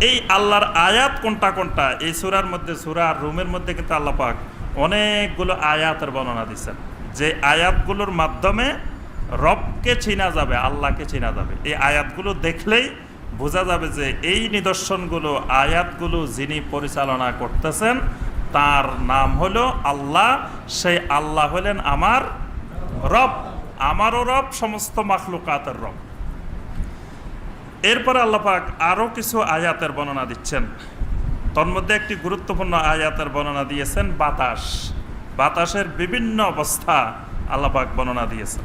এই আল্লাহর আয়াত কোনটা কোনটা, এই সূরার মধ্যে, সূরা রুমের মধ্যে কিন্তু আল্লাহ পাক অনেকগুলো আয়াতের বর্ণনা দিচ্ছেন, যে আয়াতগুলোর মাধ্যমে রবকে চিনা যাবে, আল্লাহকে চিনা যাবে। এই আয়াতগুলো দেখলেই বোঝা যাবে যে এই নিদর্শনগুলো, আয়াতগুলো যিনি পরিচালনা করতেছেন তার নাম হলো আল্লাহ। সেই আল্লাহ হলেন আমার রব, আমারও রব, সমস্ত মাখলুকাতের রব। এরপরে আল্লাহ পাক আরও কিছু আয়াতের বর্ণনা দিচ্ছেন। তন্মধ্যে একটি গুরুত্বপূর্ণ আয়াতের বর্ণনা দিয়েছেন বাতাস। বাতাসের বিভিন্ন অবস্থা আল্লাহ পাক বর্ণনা দিয়েছেন।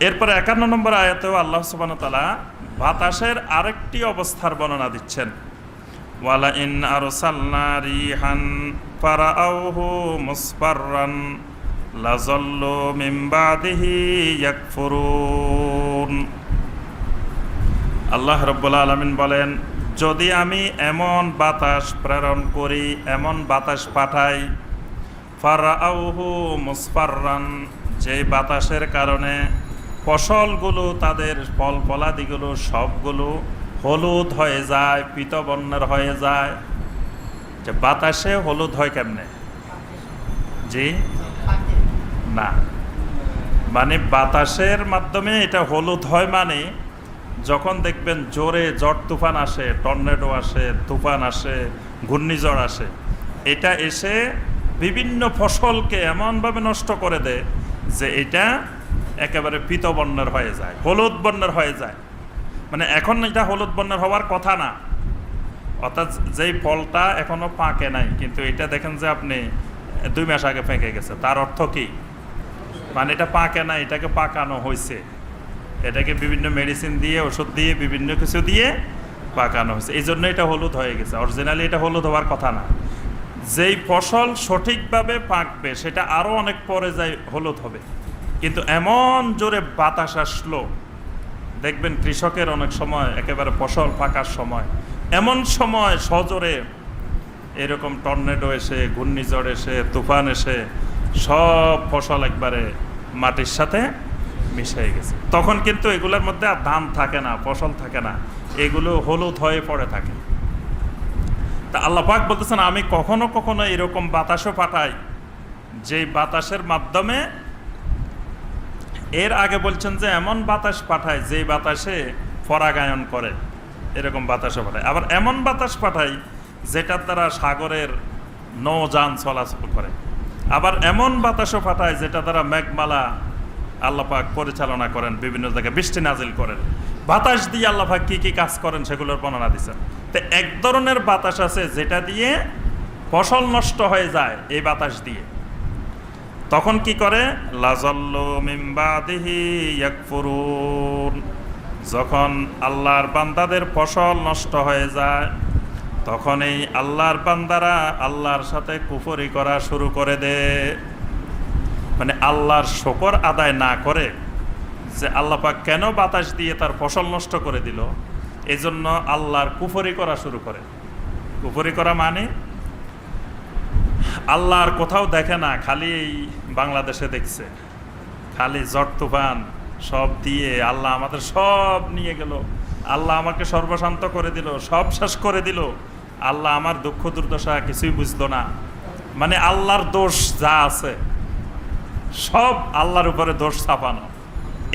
এরপরে 51 নম্বর আয়াতেও আল্লাহ সুবহানাহু ওয়া তাআলা বাতাসের আরেকটি অবস্থার বর্ণনা দিচ্ছেন। ওয়ালা ইন আরসালনা রিহান ফারাআউহু মুসফাররান লাযাল্লু মিন বাদিহি ইয়াকফুরুন। আল্লাহ রাব্বুল আলামিন বলেন, যদি আমি এমন বাতাস প্রেরণ করি, এমন বাতাস পাঠাই, ফারাআউহু মুসফাররান, যে বাতাসের কারণে ফসলগুলো, তাদের ফল ফলাদিগুলো সবগুলো হলুদ হয়ে যায়, পীতবর্ণের হয়ে যায়। যে বাতাসে হলুদ হয় কেমনে? জি না, মানে বাতাসের মাধ্যমে এটা হলুদ হয়, মানে যখন দেখবেন জোরে ঝড় তুফান আসে, টর্নেডো আসে, তুফান আসে, ঘূর্ণিঝড় আসে, এটা এসে বিভিন্ন ফসলকে এমনভাবে নষ্ট করে দেয় যে এটা একেবারে পীতবর্ণের হয়ে যায়, হলুদ বর্ণের হয়ে যায়। মানে এখন এটা হলুদ বর্ণের হওয়ার কথা না, অর্থাৎ যেই ফলটা এখনো পাকে নাই, কিন্তু এটা দেখেন যে আপনি 2 মাস আগে পেকে গেছে, তার অর্থ কি? মানে এটা পাকে না, এটাকে পাকানো হয়েছে, এটাকে বিভিন্ন মেডিসিন দিয়ে, ওষুধ দিয়ে, বিভিন্ন কিছু দিয়ে পাকানো হয়েছে, এই জন্য এটা হলুদ হয়ে গেছে। অরিজিনালি এটা হলুদ হওয়ার কথা না। যেই ফসল সঠিকভাবে পাকবে সেটা আরও অনেক পরে যাই হলুদ হবে, কিন্তু এমন জোরে বাতাস আসলো, দেখবেন কৃষকের অনেক সময় একেবারে ফসল পাকার সময়, এমন সময় সজোরে এরকম টর্নেডো এসে, ঘূর্ণিঝড় এসে, তুফান এসে সব ফসল একবারে মাটির সাথে মিশে গেছে। তখন কিন্তু এগুলোর মধ্যে আর ধান থাকে না, ফসল থাকে না, এগুলো হলুদ হয়ে পড়ে থাকে। তা আল্লাহ পাক বলতেছেন, আমি কখনো কখনো এরকম বাতাসও পাঠাই, যেই বাতাসের মাধ্যমে, এর আগে বলছেন যে এমন বাতাস পাঠায় যেই বাতাসে পরাগায়ন করে, এরকম বাতাসও পাঠায়। আবার এমন বাতাস পাঠাই যেটার দ্বারা সাগরের নৌযান চলাচল করে। আবার এমন বাতাসও পাঠায় যেটা দ্বারা মেঘমালা আল্লাহ পাক পরিচালনা করেন, বিভিন্ন জায়গায় বৃষ্টি নাজিল করেন। বাতাস দিয়ে আল্লাহ পাক কী কী কাজ করেন সেগুলোর বর্ণনা দিচ্ছেন। তো এক ধরনের বাতাস আছে যেটা দিয়ে ফসল নষ্ট হয়ে যায়, এই বাতাস দিয়ে। তখন কি করে? লাযাল্লু মিন বাদিহি ইয়াকফুরুন, যখন আল্লাহর বান্দাদের ফসল নষ্ট হয়ে যায়, তখন এই আল্লাহর বান্দারা আল্লাহর সাথে কুফরি করা শুরু করে দেয়। মানে আল্লাহর শুকর আদায় না করে যে আল্লাহ পাক কেন বাতাস দিয়ে তার ফসল নষ্ট করে দিল, এজন্য আল্লাহর কুফরি করা শুরু করে। কুফরি করা মানে আল্লাহর কোথাও দেখে না, খালি এই বাংলাদেশে দেখছে, খালি ঝড় তুফান সব দিয়ে আল্লাহ আমাদের সব নিয়ে গেল, আল্লাহ আমাকে সর্বশান্ত করে দিল, সব শেষ করে দিল, আল্লাহ আমার দুঃখ দুর্দশা কিছুই বুঝলো না। মানে আল্লাহর দোষ যা আছে সব আল্লাহর উপরে দোষ চাপানো,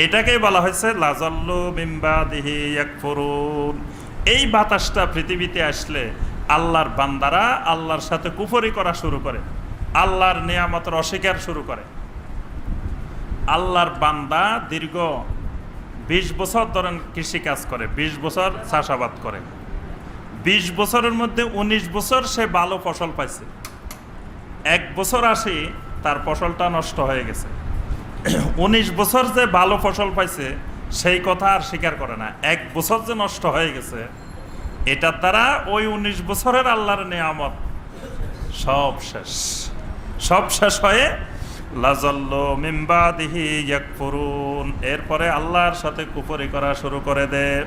এটাকেই বলা হয়েছে লাযাল্লু মিন বাদিহি ইয়াকফুরুন। এই বাতাসটা পৃথিবীতে আসলে আল্লাহর বান্দারা আল্লাহর সাথে কুফরি করা শুরু করে, আল্লাহর নিয়ামতের অস্বীকার শুরু করে। আল্লাহর বান্দা দীর্ঘ 20 বছর ধরেন কৃষিকাজ করে, 20 বছর চাষাবাদ করে, 20 বছরের মধ্যে 19 বছর সে ভালো ফসল পাইছে, 1 বছর আসে তার ফসলটা নষ্ট হয়ে গেছে। 19 বছর যে ভালো ফসল পাইছে সেই কথা আর স্বীকার করে না, 1 বছর যে নষ্ট হয়ে গেছে, এটার দ্বারা ওই 19 বছরের আল্লাহর নিয়ামত সব শেষ, সব শেষ হয়ে লাযাল্লু মিন বাদিহি ইয়াকফুরুন, এরপরে আল্লাহর সাথে কুফরি করা শুরু করে দেয়।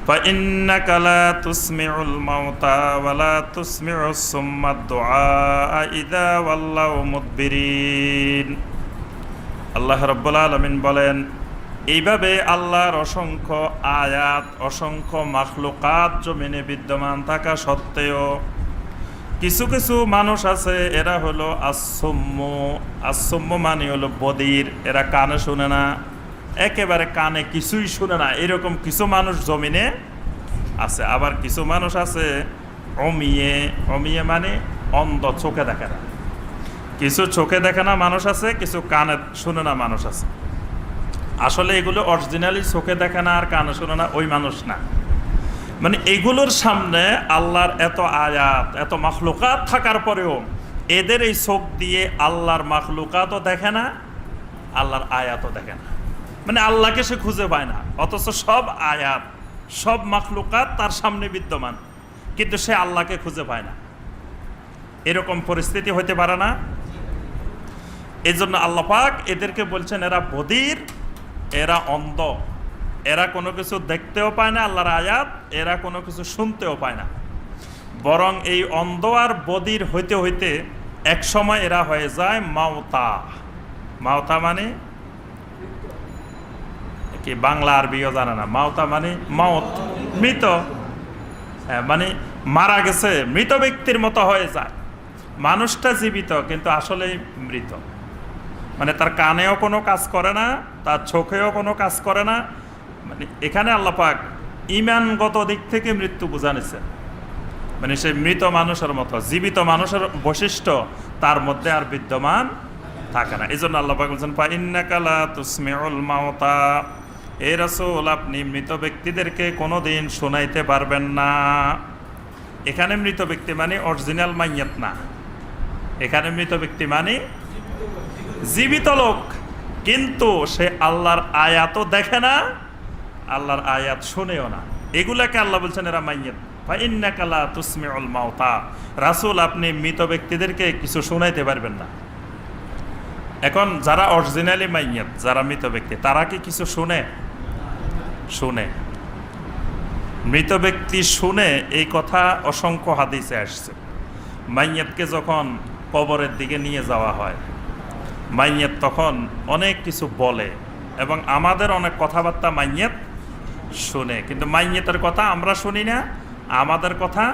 فإنك لا تسمع الموتى ولا تسمع الصم الدعاء إذا ولوا مدبرين। আল্লাহ রাব্বুল আলামিন বলেন, এইভাবে আল্লাহর অসংখ্য আয়াত, অসংখ্য মাখলুকাত জমিনে বিদ্যমান থাকা সত্ত্বেও কিছু কিছু মানুষ আছে, এরা হলো আসম্য মানে হলো বদির, এরা কানে শুনে না, একেবারে কানে কিছুই শুনে না, এরকম কিছু মানুষ জমিনে আছে। আবার কিছু মানুষ আছে অমিয়ে মানে অন্ধ, চোখে দেখে না। কিছু চোখে দেখে না মানুষ আছে, কিছু কানে শুনে না মানুষ আছে। আসলে এগুলো অরিজিনালি চোখে দেখে না আর কানে শুনে না ওই মানুষ না, মানে এগুলোর সামনে আল্লাহর এত আয়াত, এত মাখলুকাত থাকার পরেও এদের এই চোখ দিয়ে আল্লাহর মাখলুকাতও দেখে না, আল্লাহর আয়াতও দেখে না, মানে আল্লাহকে সে খুঁজে পায় না। অথচ সব আয়াত, সব মাখলুকাত তার সামনে বিদ্যমান, কিন্তু সে আল্লাহকে খুঁজে পায় না। এরকম পরিস্থিতি হতে পারে না? এই জন্য আল্লাহ পাক এদেরকে বলছেন এরা বধির, এরা অন্ধ, এরা কোনো কিছু দেখতেও পায় না আল্লাহর আয়াত, এরা কোনো কিছু শুনতেও পায় না। বরং এই অন্ধ আর বধির হইতে হইতে এক সময় এরা হয়ে যায় মাওতা। মাওতা মানে কি? বাংলা আরবিও জানে না। মাওতা মানে মাওত, মৃত, মানে মারা গেছে, মৃত ব্যক্তির মতো হয়ে যায়। মানুষটা জীবিত কিন্তু আসলেই মৃত, মানে তার কানেও কোনো কাজ করে না, তার চোখেও কোনো কাজ করে না। মানে এখানে আল্লাহ পাক ঈমানগত দিক থেকে মৃত্যু বুঝানিছে, মানে সে মৃত মানুষের মতো, জীবিত মানুষের বৈশিষ্ট্য তার মধ্যে আর বিদ্যমান থাকে না। এই জন্য আল্লাহ পাক বলছেন ফাইন্নাকা লা তুসমিউল মাউতা, এ রাসূল আপনি মৃত ব্যক্তিদেরকে কোনোদিন শোনাইতে পারবেন না। এখানে মৃত ব্যক্তি মানে অরিজিনাল মাইয়াত না, এখানে মৃত ব্যক্তি মানে জীবিত লোক, কিন্তু সে আল্লাহর আয়াতও দেখে না, আল্লাহর আয়াত শুনেও না। এগুলাকে আল্লাহ বলছেন এরা মাইয়াত। ফাইন্নাকা লা তুসমিউল মাউতা, রাসূল আপনি মৃত ব্যক্তিদেরকে কিছু শোনাইতে পারবেন না। এখন যারা অরিজিনালি মাইয়াত, যারা মৃত ব্যক্তি, তারা কি কিছু শুনে? শুনে। মৃত ব্যক্তি শুনে, এই কথা অসংখ্য হাদিসে আসছে। মাইয়াতকে যখন কবরের দিকে নিয়ে যাওয়া হয়, মাইয়াত তখন অনেক কিছু বলে এবং আমাদের অনেক কথাবার্তা মাইয়াত শুনে, কিন্তু মাইয়াতের কথা আমরা শুনি না, আমাদের কথা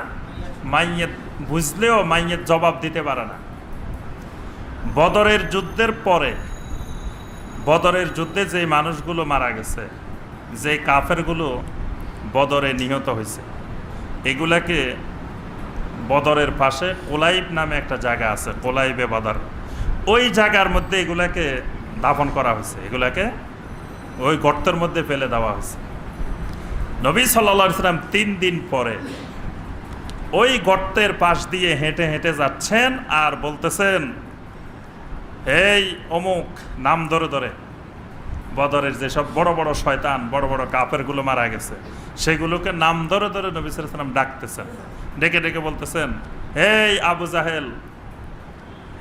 মাইয়াত বুঝলেও মাইয়াত জবাব দিতে পারে না। বদরের যুদ্ধের পরে, বদরের যুদ্ধে যে মানুষগুলো মারা গেছে, যে কাফেরগুলো বদরে নিহত হয়েছে, এগুলাকে বদরের পাশে কোলাইব নামে একটা জায়গা আছে, কোলাইবে বদর, ওই জায়গার মধ্যে এগুলাকে দাফন করা হয়েছে, এগুলাকে ওই গর্তের মধ্যে ফেলে দেওয়া হয়েছে। নবী সাল্লাল্লাহু আলাইহি সাল্লাম 3 দিন পরে ওই গর্তের পাশ দিয়ে হেঁটে হেঁটে যাচ্ছেন আর বলতেছেন, এই অমুক, নাম ধরে ধরে বদরের যেসব বড় বড় শয়তান, বড় বড় কাফেরগুলো মারা গেছে, সেগুলোকে নাম ধরে ধরে নবী সাল্লাল্লাহু আলাইহি সাল্লাম ডাকতেছেন, ডেকে ডেকে বলতেছেন, হেই আবু জাহেল,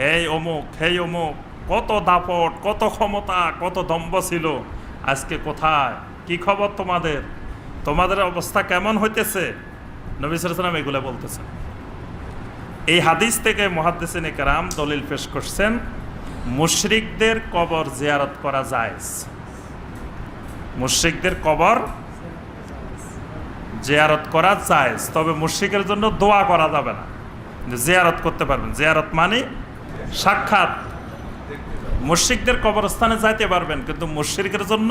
হেই অমুক, হেই অমুক, কত দাপট, কত ক্ষমতা, কত দম্ভ ছিল, আজকে কোথায়? কি খবর তোমাদের? তোমাদের অবস্থা কেমন হইতেছে? নবী সাল্লাল্লাহু আলাইহি সাল্লাম এগুলো বলতেছেন। এই হাদিস থেকে মুহাদ্দিসিনে কেরাম দলিল পেশ করছেন, মুশরিকদের কবর জিয়ারত করা জায়েজ। মুশরিকদের কবর জিয়ারত করা জায়েজ, তবে মুশরিকের জন্য দোয়া করা যাবে না, জিয়ারত করতে পারবেন। জিয়ারত মানে সাক্ষাৎ, মুশরিকদের কবরস্থানে যাইতে পারবেন, কিন্তু মুশরিকের জন্য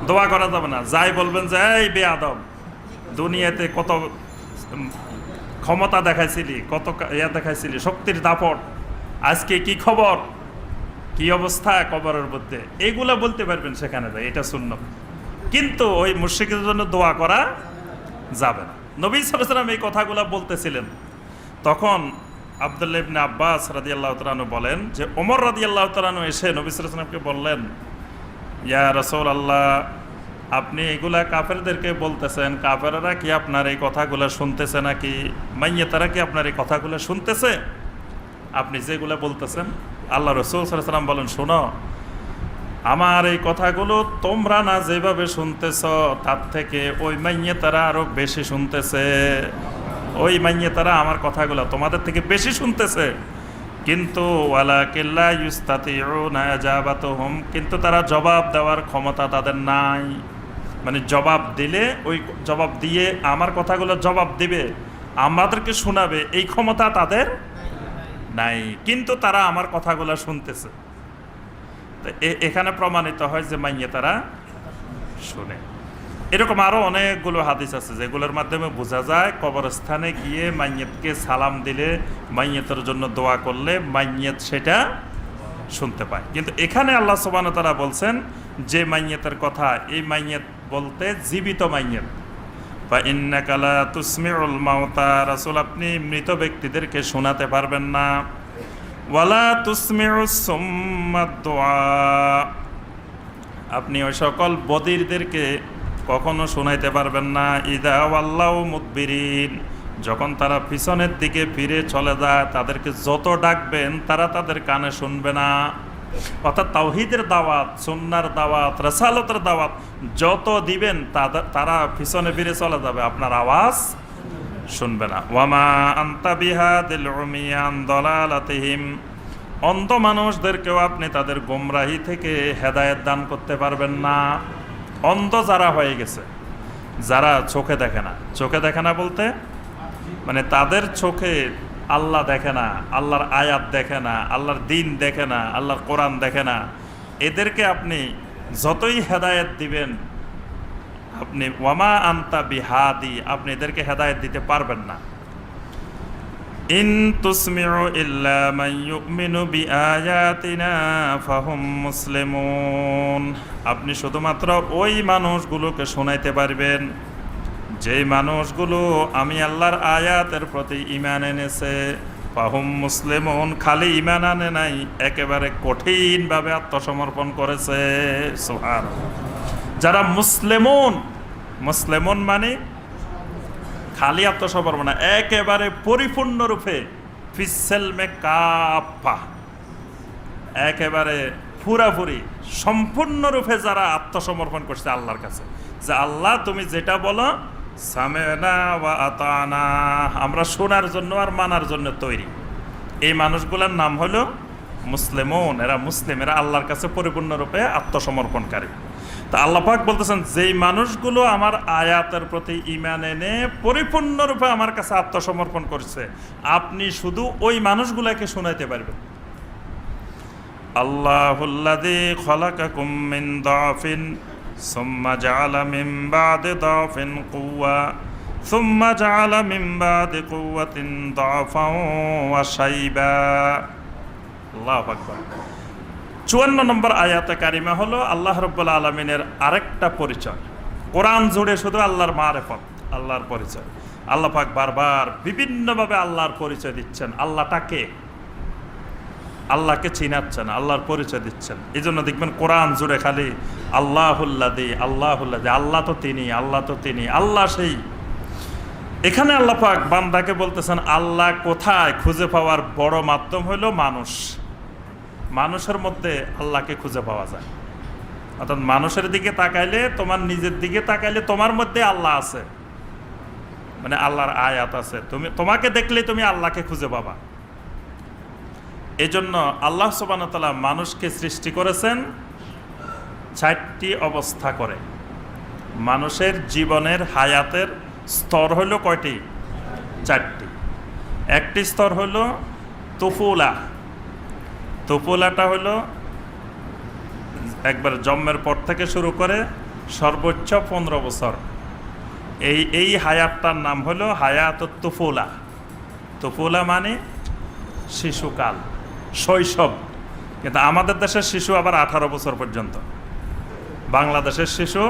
দোয়া করা যাবে না। যাই বলবেন যে এই বেয়াদব, দুনিয়াতে কত ক্ষমতা দেখাইছিলি, কত ইয়া দেখাইছিলি, শক্তির দাপট, আজকে কি খবর, কি অবস্থা কবরের মধ্যে, এইগুলা বলতে পারবেন সেখানে যাই, এটা সুন্নাত। কিন্তু ওই মুশরিকের জন্য দোয়া করা যাবে না। নবী সাল্লাল্লাহু আলাইহি ওয়াসাল্লাম এই কথাগুলো বলতেছিলেন, তখন আব্দুল্লাহ ইবনে আব্বাস রাদিয়াল্লাহু তাআলা আনহু বলেন যে ওমর রাদিয়াল্লাহু তাআলা আনহু এসে নবী সাল্লাল্লাহু আলাইহি ওয়াসাল্লামকে বললেন, ইয়া রাসূলুল্লাহ, আপনি এগুলা কাফেরদেরকে বলতেছেন, কাফেররা কি আপনার এই কথাগুলো শুনতেছে নাকি? মাইয়াতারা কি আপনার এই কথাগুলো শুনতেছে আপনি যেগুলো বলতেছেন? আল্লাহ রাসূল সাল্লাল্লাহু আলাইহি ওয়াসাল্লাম বলেন, শোনো, আমার এই কথাগুলো তোমরা না যেভাবে শুনতেছ, তার থেকে ওই মাইয়াতারা আরো বেশি শুনতেছে। ওই মাইয়াতারা আমার কথাগুলো তোমাদের থেকে বেশি শুনতেছে, কিন্তু ওয়ালাকিন লা ইস্তাতিউনা ইজাবাতুহুম, কিন্তু তারা জবাব দেওয়ার ক্ষমতা তাদের নাই। মানে জবাব দিলে ওই জবাব দিয়ে আমার কথাগুলো জবাব দিবে, আমাদেরকে শোনাবে, এই ক্ষমতা তাদের নাই, কিন্তু তারা আমার কথাগুলো শুনতেছে। তো এখানে প্রমাণিত হয় যে মাইয়ে তারা শুনে। এরকম আরো অনেকগুলো হাদিস আছে যেগুলোর মাধ্যমে বোঝা যায় কবরস্থানে গিয়ে মাইয়েতকে সালাম দিলে, মাইয়েতের জন্য দোয়া করলে মাইয়েত সেটা শুনতে পায়। কিন্তু এখানে আল্লাহ সুবহানাহু ওয়া তাআলা বলছেন যে মাইয়েতের কথা, এই মাইয়েত বলতে জীবিত মাইয়েত। বা ইন্নাকা লা তুসমিউল মাউতা, রাসূল আপনি মৃত ব্যক্তিদেরকে শোনাতে পারবেন না। ওয়ালা তুসমিউস সুম্মাদ দুআ, আপনি ওই সকল বদিরদেরকে কখনো শোনাইতে পারবেন না। ইদা ওয়াল্লাউ মুদবিরিন, যখন তারা পিছনের দিকে ফিরে চলে যায়, তাদেরকে যত ডাকবেন তারা তাদের কানে শুনবে না। অর্থাৎ তাওহীদের দাওয়াত, সুন্নাহর দাওয়াত, রাসালাতের দাওয়াত যত দিবেন তারা পিছনে ফিরে চলে যাবে, আপনার আওয়াজ শুনবে না। ওয়ামা আনতা বিহাদিল উমিয়ান দালালাতিহিম, অন্ধ মানুষদেরকেও আপনি তাদের গোমরাহি থেকে হেদায়েত দান করতে পারবেন না। অন্ধ যারা হয়ে গেছে, যারা চোখে দেখে না, চোখে দেখে না বলতে মানে তাদের চোখে আল্লাহ দেখে না, আল্লাহর আয়াত দেখে না, আল্লাহর দিন দেখে না, আল্লাহর কোরআন দেখে না, এদেরকে আপনি যতই হেদায়েত দিবেন, আপনি ওয়ামা আনতা বিহাদি, আপনি এদেরকে হেদায়েত দিতে পারবেন না। ইন তুসমিউ ইল্লা মান ইউমিনু বিআয়াতিনা ফাহুম মুসলিমুন, আপনি শুধুমাত্র ওই মানুষগুলোকে শোনাইতে পারবেন যেই মানুষগুলো আমি আল্লাহর আয়াতের প্রতি ঈমান এনেছে। ফাহুম মুসলিমুন, খালি ঈমান আনে নাই, একেবারে কঠিনভাবে আত্মসমর্পণ করেছে। সুবহানাল্লাহ। যারা মুসলিমুন, মুসলিমুন মানে খালি আত্মসমর্পণ না, একেবারে পরিপূর্ণরূপে ফিসসেলমে কাফা, একেবারে পুরাপুরি সম্পূর্ণরূপে যারা আত্মসমর্পণ করছে আল্লাহর কাছে, যে আল্লাহ তুমি যেটা বলো সামেনা ওয়া আতানা, আমরা শোনার জন্য আর মানার জন্য তৈরি, এই মানুষগুলোর নাম হলো মুসলিমুন। এরা মুসলিম, এরা আল্লাহর কাছে পরিপূর্ণরূপে আত্মসমর্পণকারী। তা আল্লাহ পাক বলতেছেন যেই মানুষগুলো আমার আয়াতের প্রতি ঈমান এনে পরিপূর্ণরূপে আমার কাছে আত্মসমর্পণ করছে, আপনি শুধু ওই মানুষগুলোকে শোনাইতে পারবেন। আল্লাহুল্লাযী খালাকাকুম মিন দাফিন সুম্মা জাআলা মিন বাদি দাফিন কুওয়া সুম্মা জাআলা মিন বাদি কুওয়াতিন দাফান ওয়া শাইবা। আল্লাহু আকবার। 54 নম্বর আয়াতে কারিমা হলো আল্লাহ রাব্বুল আলামিনের আরেকটা পরিচয়। কোরআন জুড়ে শুধু আল্লাহর মারিফত, আল্লাহর পরিচয়। আল্লাহ পাক বারবার বিভিন্নভাবে আল্লাহর পরিচয় দিচ্ছেন। আল্লাহটাকে, আল্লাহকে চিনাচ্ছেন, আল্লাহর পরিচয় দিচ্ছেন। এই জন্য দেখবেন কোরআন জুড়ে খালি আল্লাহুল্লাযী, আল্লাহুল্লাযী, আল্লাহ তো তিনি, আল্লাহ তো তিনি, আল্লাহ সেই। এখানে আল্লাহ পাক বান্দাকে বলতেছেন আল্লাহ কোথায় খুঁজে পাওয়ার বড় মাধ্যম হলো মানুষ। মানুষের মধ্যে আল্লাহকে খুঁজে পাওয়া যায়। অর্থাৎ মানুষের দিকে তাকাইলে, তোমার নিজের দিকে তাকাইলে তোমার মধ্যে আল্লাহ আছে, মানে আল্লাহর আয়াত আছে। তোমাকে দেখলে তুমি আল্লাহকে খুঁজে পাবা। এই জন্য আল্লাহ সুবহানাহু ওয়া তাআলা মানুষকে সৃষ্টি করেছেন 4টি অবস্থা করে। মানুষের জীবনের হায়াতের স্তর হলো কয়টি? 4টি। একটি স্তর হলো তুফুলা। তুফুলাটা হলো একবার জন্মের পর থেকে শুরু করে সর্বোচ্চ 15 বছর, এই হায়াতটার নাম হলো হায়াতুত তুফুলা। তুফুলা মানে শিশুকাল, শৈশব। কিন্তু আমাদের দেশের শিশু আবার 18 বছর পর্যন্ত, বাংলাদেশের শিশু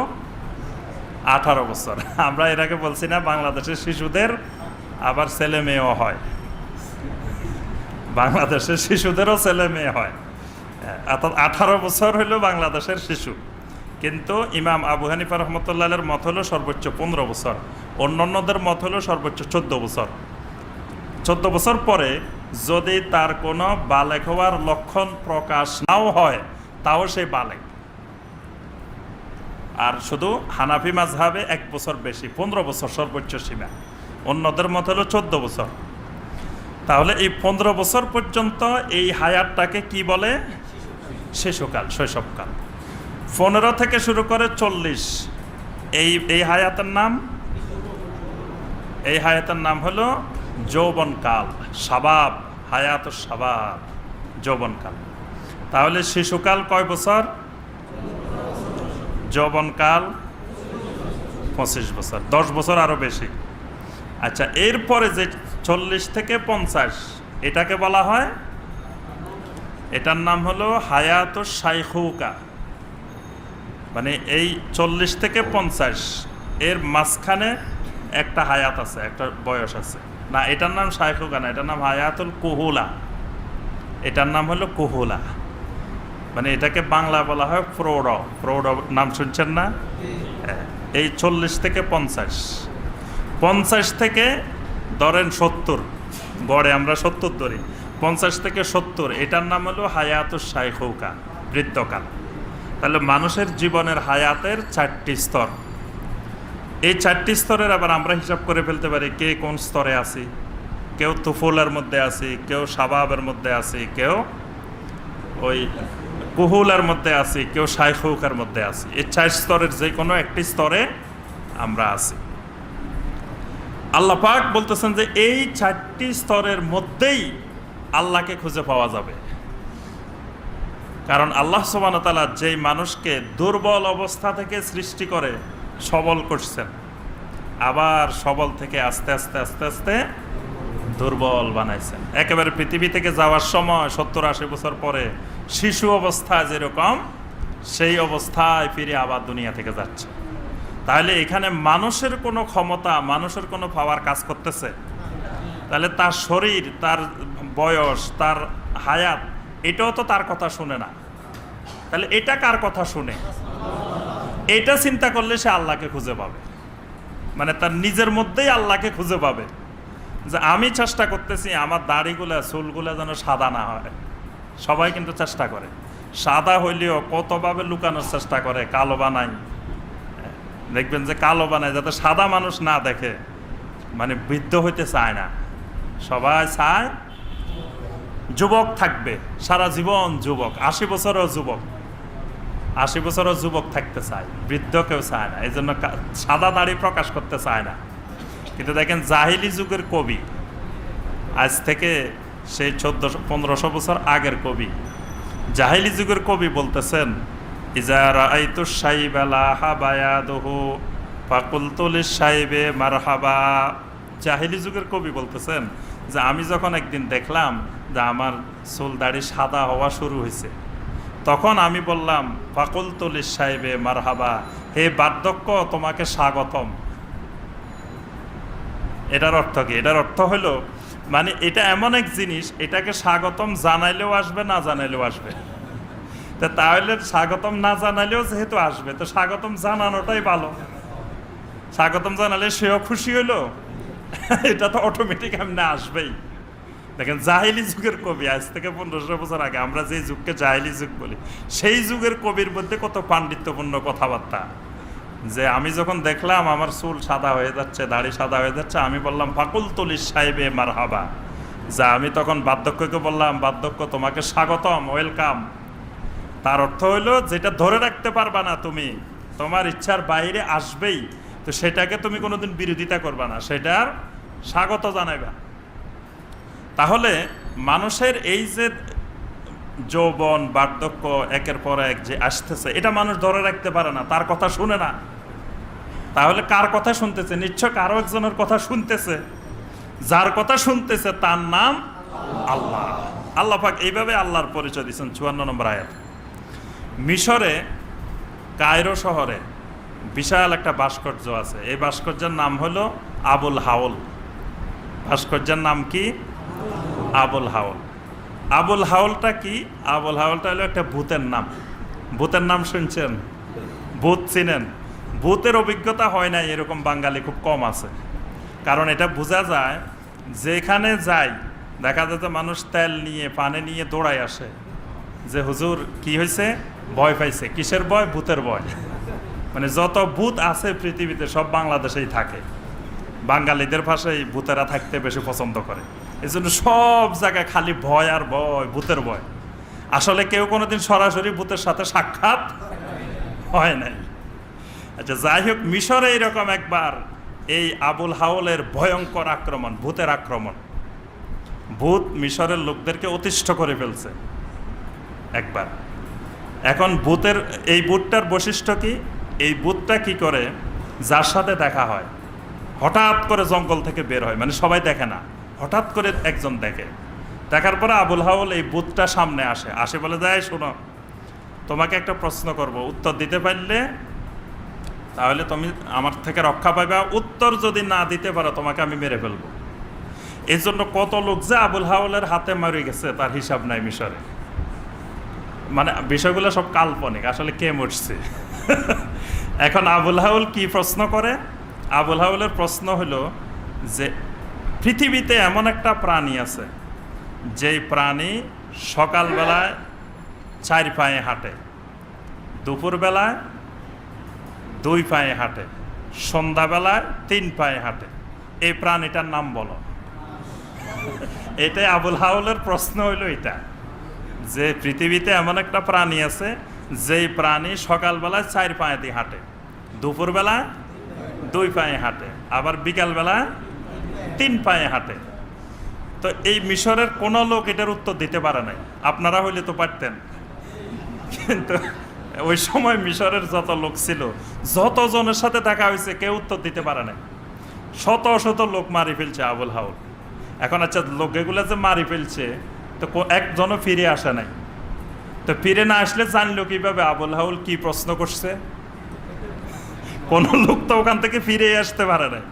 18 বছর। আমরা এর আগে বলছি না বাংলাদেশের শিশুদের আবার ছেলে মেয়েও হয়, বাংলাদেশের শিশুদেরও ছেলে মেয়ে হয়। অর্থাৎ 18 বছর হইল বাংলাদেশের শিশু। কিন্তু ইমাম আবু হানিফা রহমতুল্লাহের মত হলো সর্বোচ্চ 15 বছর, অন্যান্যদের মত হলো সর্বোচ্চ 14 বছর। 14 বছর পরে যদি তার কোনো বালেগ হওয়ার লক্ষণ প্রকাশ নাও হয়, তাও সে বালেগ। আর শুধু হানাফি মাযহাবে 1 বছর বেশি, 15 বছর সর্বোচ্চ সীমা। অন্যদের মত হলো 14 বছর। তাহলে এই 15 বছর পর্যন্ত এই হায়াতটাকে কি বলে? শিশুকাল, শৈশবকাল। 15 থেকে শুরু করে 40 এই হায়াতের নাম হলো যৌবনকাল, শাবাব, হায়াত শাবাব, যৌবনকাল। তাহলে শিশুকাল কয় বছর? যৌবনকাল 25 বছর, 10 বছর আরো বেশি। আচ্ছা, এরপরে যে 40 থেকে 50 এটাকে বলা হয়, এটার নাম হলো হায়াতুশ শাইখুকা। মানে এই 40 থেকে 50 এর মাঝখানে একটা হায়াত আছে, একটা বয়স আছে। না, এটার নাম শাইখুকা না, এটার নাম হায়াতুল কুহুলা। এটার নাম হলো কুহুলা। মানে এটাকে বাংলা বলা হয় প্রৌঢ়। প্রৌঢ় নাম শুনছেন না? এই 40 থেকে 50 থেকে ধরেন 70, গড়ে আমরা 70 ধরি, 50 থেকে 70 এটার নাম হলো হায়াতুশ শাইখুকা, বৃদ্ধকাল। তাহলে মানুষের জীবনের হায়াতের 4টি স্তর। এই 4টি স্তরের আবার আমরা হিসাব করে ফেলতে পারি কে কোন স্তরে আছি। কেউ তুফুলের মধ্যে আছি, কেউ শাবাবের মধ্যে আছি, কেউ ওই কুহুলের মধ্যে আছি, কেউ শাইখুকার মধ্যে আছি। এই 4 স্তরের যে কোনো একটি স্তরে আমরা আছি। আল্লাহ পাক বলতেছেন যে এই 4টি স্তরের মধ্যেই আল্লাহকে খুঁজে পাওয়া যাবে। কারণ আল্লাহ সুবহানাহু ওয়া তাআলা যেই মানুষকে দুর্বল অবস্থা থেকে সৃষ্টি করে সবল করছেন, আবার সবল থেকে আস্তে আস্তে আস্তে আস্তে দুর্বল বানাইছেন। একেবারে পৃথিবী থেকে যাওয়ার সময় 70-80 বছর পরে শিশু অবস্থা যেরকম, সেই অবস্থায় ফিরে আবার দুনিয়া থেকে যাচ্ছে। তাহলে এখানে মানুষের কোনো ক্ষমতা, মানুষের কোনো পাওয়ার কাজ করতেছে? তাহলে তার শরীর, তার বয়স, তার হায়াত, এটাও তো তার কথা শুনে না। তাহলে এটা কার কথা শুনে? এটা চিন্তা করলে সে আল্লাহকে খুঁজে পাবে। মানে তার নিজের মধ্যেই আল্লাহকে খুঁজে পাবে। যে আমি চেষ্টা করতেছি আমার দাড়িগুলা, চুলগুলা যেন সাদা না হয়। সবাই কিন্তু চেষ্টা করে, সাদা হইলেও কতভাবে লুকানোর চেষ্টা করে, কালো বানাই। দেখবেন যে কালো বানায় যাতে সাদা মানুষ না দেখে। মানে বৃদ্ধ হইতে চায় না, সবাই চায় যুবক থাকবে সারা জীবন, যুবক 80 বছরও যুবক, 80 বছরও যুবক থাকতে চায়, বৃদ্ধ কেউ চায় না। এই জন্য সাদা দাড়ি প্রকাশ করতে চায় না। কিন্তু দেখেন জাহিলি যুগের কবি, আজ থেকে সেই 1400-1500 বছর আগের কবি, জাহিলি যুগের কবি বলতেছেন, ইজা রাআইতু শাইবা লাহা বায়াদুহু ফাকুলতু লিশ-শাইবে মারহাবা। জাহিলি যুগের কবি বলতেছেন যে আমি যখন একদিন দেখলাম যে আমার চুল দাড়ি সাদা হওয়া শুরু হয়েছে, তখন আমি বললাম ফাকুলতু লিশ-শাইবে মারহাবা, হে বার্ধক্য তোমাকে স্বাগতম। এটার অর্থ কি? এটার অর্থ হলো মানে এটা এমন এক জিনিস, এটাকে স্বাগতম জানাইলেও আসবে, না জানাইলেও আসবে। তাহলে স্বাগতম না জানাইলেও যেহেতু আসবে, তো স্বাগতম জানানোটাই ভালো। স্বাগতম জানালে সেও খুশি হইলো, এটা তো অটোমেটিক এমনি আসবেই। দেখেন জাহিলি যুগের কবি, আজ থেকে 1500 বছর আগে আমরা যে যুগকে জাহিলি যুগ বলি, সেই যুগের কবির মধ্যে কত পাণ্ডিত্যপূর্ণ কথাবার্তা। যে আমি যখন দেখলাম আমার চুল সাদা হয়ে যাচ্ছে, দাড়ি সাদা হয়ে যাচ্ছে, আমি বললাম ফাকুলতু লিশ-শাইবে মারহাবা। যা আমি তখন বার্ধক্যকে বললাম, বার্ধক্য তোমাকে স্বাগতম, ওয়েলকাম। তার অর্থ হইলো যেটা ধরে রাখতে পারবা না তুমি, তোমার ইচ্ছার বাইরে আসবেই, তো সেটাকে তুমি কোনোদিন বিরোধিতা করবা না, সেটার স্বাগত জানাইবা। তাহলে মানুষের এই যে যৌবন, বার্ধক্য একের পর এক যে আসতেছে, এটা মানুষ ধরে রাখতে পারে না, তার কথা শুনে না। তাহলে কার কথা শুনতেছে? নিশ্চয় কারো একজনের কথা শুনতেছে। যার কথা শুনতেছে তার নাম আল্লাহ। আল্লাহ পাক এইভাবে আল্লাহর পরিচয় দিচ্ছেন 54 নম্বর আয়াত। মিশরে কায়রো শহরে বিশাল একটা ভাস্কর্য আছে। এই ভাস্কর্যের নাম হলো আবুল হাওল। ভাস্কর্যের নাম কি? আবুল হাওল। আবুল হাওলটা কি? আবুল হাওলটা হলো একটা ভূতের নাম। ভূতের নাম শুনছেন? ভূত চিনেন? ভূতের অভিজ্ঞতা হয় নাই এরকম বাঙালি খুব কম আছে। কারণ এটা বোঝা যায়, যেখানে যাই দেখা যায় যে মানুষ তেল নিয়ে, পানি নিয়ে দৌড়ায় আসে যে হুজুর কি হয়েছে, ভয় পাইছে। কিসের ভয়? ভূতের ভয়। মানে যত ভূত আছে পৃথিবীতে সব বাংলাদেশেই থাকে। বাঙালিদের ভাষায় ভূতেরা থাকতে বেশি পছন্দ করে। এই জন্য সব জায়গায় খালি ভয় আর ভয়, ভূতের ভয়। আসলে কেউ কোনোদিন সরাসরি ভূতের সাথে সাক্ষাৎ হয় নাই। আচ্ছা, যাই হোক, মিশরে এইরকম একবার এই আবুল হাওলের ভয়ঙ্কর আক্রমণ, ভূতের আক্রমণ, ভূত মিশরের লোকদেরকে অতিষ্ঠ করে ফেলছে একবার। এখন ভূতের এই ভূতটার বৈশিষ্ট্য কি? এই ভূতটা কি করে, যার সাথে দেখা হয় হঠাৎ করে জঙ্গল থেকে বের হয়, মানে সবাই দেখে না, হঠাৎ করে একজন দেখে। দেখার পরে আবুল হাওল এই ভূতটা সামনে আসে বলে, যায় শোনো, তোমাকে একটা প্রশ্ন করব, উত্তর দিতে পারলে তাহলে তুমি আমার থেকে রক্ষা পাইবা, উত্তর যদি না দিতে পারো তোমাকে আমি মেরে ফেলবো। এই জন্য কত লোক যে আবুল হাওলের হাতে মরে গেছে তার হিসাব নাই মিশরে। মানে বিষয়গুলো সব কাল্পনিক, আসলে কে মরছে। এখন আবুল হাওল কি প্রশ্ন করে? আবুল হাওলের প্রশ্ন হলো যে পৃথিবীতে এমন একটা প্রাণী আছে যেই প্রাণী সকালবেলায় 4 পায়ে হাঁটে, দুপুরবেলায় 2 পায়ে হাঁটে, সন্ধ্যাবেলায় 3 পায়ে হাঁটে। এই প্রাণীটার নাম বলো। এটাই আবুল হাওলের প্রশ্ন হইল, এটা যে পৃথিবীতে এমন একটা প্রাণী আছে যেই প্রাণী সকালবেলায় 4 পায়ে দিয়ে হাঁটে, দুপুরবেলায় 2 পায়ে হাঁটে, আবার বিকালবেলায় 3 পায়ে হাঁটে। তো এই মিশরের কোনো লোক এটার উত্তর দিতে পারে নাই। আপনারা হইলে তো পারতেন, কিন্তু ওই সময় মিশরের যত লোক ছিল, যতজনের সাথে দেখা হয়েছে, কেউ উত্তর দিতে পারে নাই। শত শত লোক মারি ফেলছে আবুল হাওল। এখন আচ্ছা, লোক এগুলো যে মারি ফেলছে, তো একজনও ফিরে আসে নাই। তো ফিরে না আসলে জানলো কিভাবে আবুল হাওল কি প্রশ্ন করছে? কোন লোক তো ওখান থেকে ফিরে আসতে পারে নাই।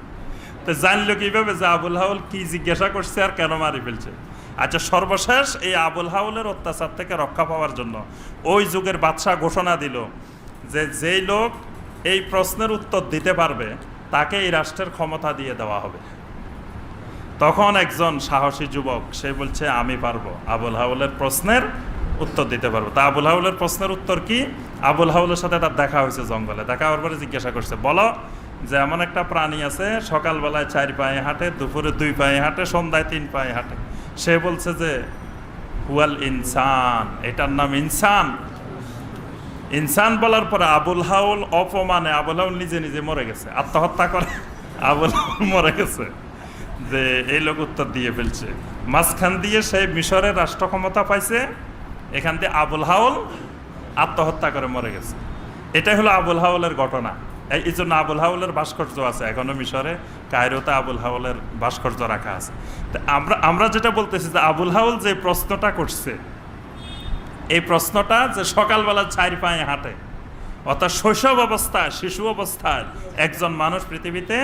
তো জানলো কিভাবে যে আবুল হাওল কি জিজ্ঞাসা করছে আর কেন মারি ফেলছে? আচ্ছা, সর্বশেষ এই আবুল হাওলের অত্যাচার থেকে রক্ষা পাওয়ার জন্য ওই যুগের বাদশাহ ঘোষণা দিল যে যেই লোক এই প্রশ্নের উত্তর দিতে পারবে তাকে এই রাষ্ট্রের ক্ষমতা দিয়ে দেওয়া হবে। তখন একজন সাহসী যুবক, সে বলছে আমি পারবো, আবুল হাওলের প্রশ্নের উত্তর দিতে পারবো। তা আবুল হাওলের প্রশ্নের উত্তর কি? আবুল হাওলের সাথে তার দেখা হয়েছে জঙ্গলে। দেখা হওয়ার পরে জিজ্ঞাসা করছে, বলো যে এমন একটা প্রাণী আছে সকালবেলায় 4 পায়ে হাঁটে, দুপুরে 2 পায়ে হাঁটে, সন্ধ্যায় 3 পায়ে হাঁটে। সে বলছে যে হুয়াল ইনসান, এটার নাম ইনসান। ইনসান বলার পরে আবুল হাওল অপমানে, আবুল হাওল নিজে নিজে মরে গেছে, আত্মহত্যা করে আবুল হাওল মরে গেছে, যে এই লোক উত্তর দিয়ে ফেলছে। মাঝখান দিয়ে সেই মিশরের রাষ্ট্র ক্ষমতা পাইছে, এখান দিয়ে আবুল হাওল আত্মহত্যা করে মরে গেছে। এটাই হলো আবুল হাওলের ঘটনা। এই জন্য আবুল হাওলের ভাস্কর্য আছে এখনো মিশরে, কায়রোতে আবুল হাওলের ভাস্কর্য রাখা আছে। তো আমরা যেটা বলতেছি যে আবুল হাওল যে প্রশ্নটা করছে, এই প্রশ্নটা যে সকালবেলা 4 পায়ে হাঁটে, অর্থাৎ শৈশব অবস্থায়, শিশু অবস্থায় একজন মানুষ পৃথিবীতে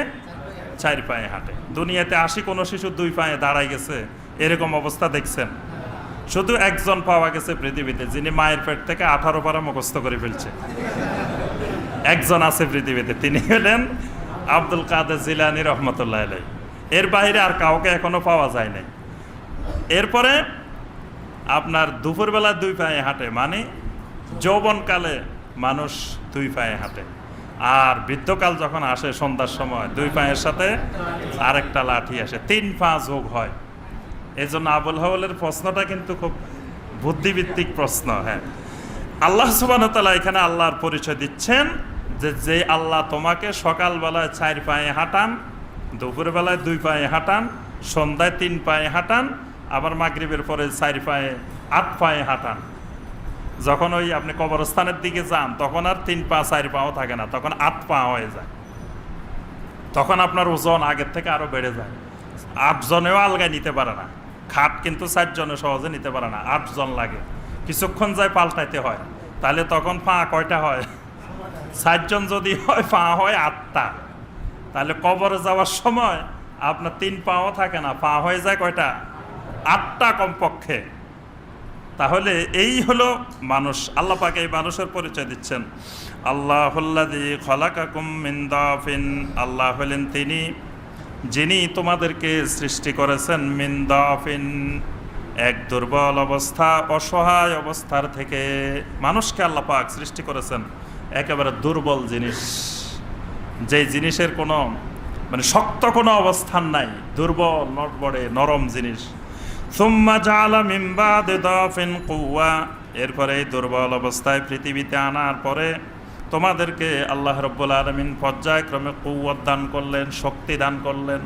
4 পায়ে হাঁটে। দুনিয়াতে 80 কোনো শিশু 2 পায়ে দাঁড়ায় গেছে, এরকম অবস্থা দেখছেন? শুধু একজন পাওয়া গেছে পৃথিবীতে যিনি মায়ের পেট থেকে 18 পারা মুখস্থ করে ফেলছে। একজন আছে পৃথিবীতে, তিনি হলেন আব্দুল কাদের জিলানী রহমতুল্লাহ আলাইহি। এর বাইরে আর কাউকে এখনো পাওয়া যায় নাই। এরপরে আপনার দুপুরবেলা 2 পায়ে হাঁটে, মানে যৌবনকালে মানুষ 2 পায়ে হাঁটে, আর বৃদ্ধকাল যখন আসে সন্ধ্যার সময় 2 পায়ের সাথে আরেকটা লাঠি আসে, 3 পা যোগ হয়। এই জন্য আবুল হাওলের প্রশ্নটা কিন্তু খুব বুদ্ধিভিত্তিক প্রশ্ন। হ্যাঁ, আল্লাহ সুবহানাহু ওয়া তাআলা এখানে আল্লাহর পরিচয় দিচ্ছেন যে আল্লাহ তোমাকে সকালবেলায় 4 পায়ে হাঁটান, দুপুরবেলায় 2 পায়ে হাঁটান, সন্ধ্যায় 3 পায়ে হাঁটান, আবার মাগরিবের পরে 4 পায়ে 8 পায়ে হাঁটান। যখন ওই আপনি কবরস্থানের দিকে যান তখন আর 3 পা 4 পাও থাকে না, তখন 8 পা হয়ে যায়। তখন আপনার ওজন আগের থেকে আরো বেড়ে যায়। 8 জনেও আলগায় নিতে পারে না, খাট কিন্তু 4 জনে সহজে নিতে পারে না, 8 জন লাগে, কিছুক্ষণ যায় পাল্টাইতে হয়। তাহলে তখন পা কয়টা হয়? 4 জন যদি হয় পা হয় 8টা। তাহলে কবরে যাওয়ার সময় আপনার 3 পাও থাকে না, পা হয়ে যায় কয়টা? 8টা কমপক্ষে। তাহলে এই হলো মানুষ। আল্লাহ পাক এই মানুষের পরিচয় দিচ্ছেন, আল্লাহুল্লাযী খালাকাকুম মিন দাফিন, আল্লাহ হলেন তিনি যিনি তোমাদেরকে সৃষ্টি করেছেন মিন দাফিন, এক দুর্বল অবস্থা, অসহায় অবস্থার থেকে। মানুষকে আল্লাহ পাক সৃষ্টি করেছেন একেবারে দুর্বল জিনিস, যেই জিনিসের কোনো মানে শক্ত কোনো অবস্থান নাই, দুর্বল নড়বড়ে নরম জিনিস। সুম্মা জাআলা মিন বাদি দাফিন কুওয়া, এরপরে এই দুর্বল অবস্থায় পৃথিবীতে আনার পরে তোমাদেরকে আল্লাহ রাব্বুল আলামিন পর্যায়ক্রমে কুওয়াত দান করলেন, শক্তি দান করলেন।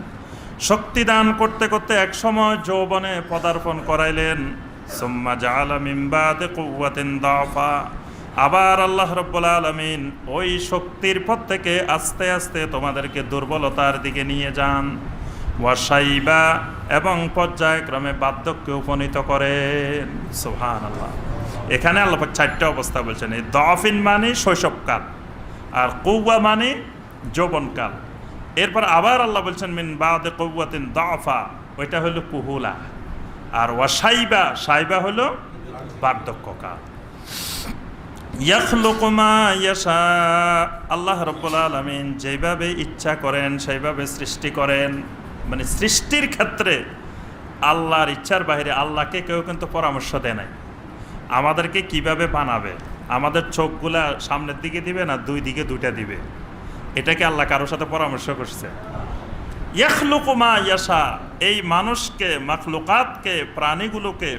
শক্তি দান করতে করতে একসময় যৌবনে পদার্পণ করাইলেন। সুম্মা জাআলা মিন বাদি কুওয়াতিন দাফা, আবার আল্লাহ রাব্বুল আলামিন ওই শক্তির পর থেকে আস্তে আস্তে তোমাদেরকে দুর্বলতার দিকে নিয়ে যান। ওয়াশাইবা, এবং পর্যায়ক্রমে বার্ধক্যে উপনীত করেন। সুবহানাল্লাহ। এখানে আল্লাহ পাক 4টা অবস্থা বলছেন। এই দাফিন মানে শৈশবকাল, আর কুওয়া মানে যৌবনকাল। এরপর আবার আল্লাহ বলছেন মিন বাদি কুওয়াতিন দাফা, ওইটা হলো কুহুলা। আর ওয়াশাইবা, সাইবা হলো বার্ধক্যকাল। ইয়াখলুকু মা ইয়াশা, আল্লাহ রাব্বুল আলামিন যেভাবে ইচ্ছা করেন সেইভাবে সৃষ্টি করেন। মানে সৃষ্টির ক্ষেত্রে আল্লাহর ইচ্ছার বাইরে আল্লাহকে কেউ কিন্তু পরামর্শ দেয় নাই আমাদেরকে কিভাবে বানাবে। আমাদের চোখগুলা সামনের দিকে দিবে না দুই দিকে দুইটা দিবে, এটাকে আল্লাহ কারোর সাথে পরামর্শ করছে। ইয়াখলুকু মা ইয়াশা, এই মানুষকে, মাখলুকাতকে, প্রাণীগুলোকে